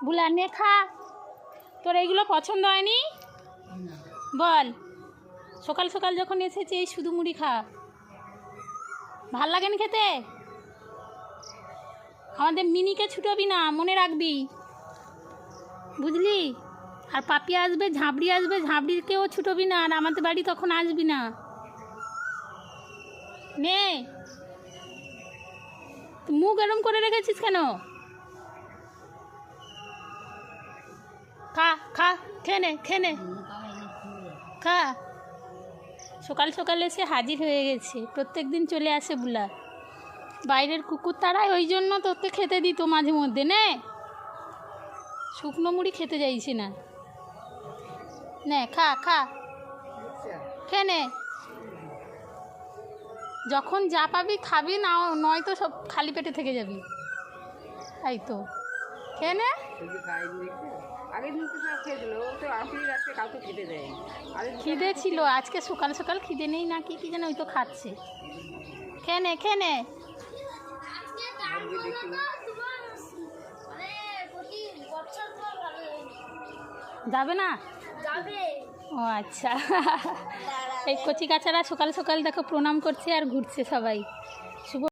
বুলা নে খা। তোর এইগুলো পছন্দ হয়নি? বল। সকাল সকাল যখন এসেছি এই শুধু মুড়ি খা, ভাল লাগেনি খেতে? আমাদের মিনিকে ছুটাবি না, মনে রাখবি, বুঝলি? আর পাপি আসবে, ঝাঁপড়ি আসবে, ঝাঁপড়িকেও ছুটবি না, আর আমাদের বাড়ি তখন আসবি না। নে, মুখ এরম করে রেখেছিস কেন? খা খা, খেয়ে নে, খেয়ে নে, খা। সকাল সকাল এসে হাজির হয়ে গেছে, প্রত্যেক দিন চলে আসে বুলা। বাইরের কুকুর তারাই, ওই জন্য তোকে খেতে দিত মাঝে মধ্যে। নে, শুকনো মুড়ি খেতে চাইছি না, নে খা খা, খেয়ে নে। যখন যা পাবি খাবি, না নয়তো সব খালি পেটে থেকে যাবি। তাই তো, খেয়ে নে। খিদে ছিল আজকে, সকাল সকাল খিদে নেই নাকি কি যেন, ওই তো খাচ্ছে। খেয়ে নে, খেয়ে নে। যাবে না? ও আচ্ছা। এই কচি কাচারা সকাল সকাল দেখো প্রণাম করছে আর ঘুরছে সবাই। শুভ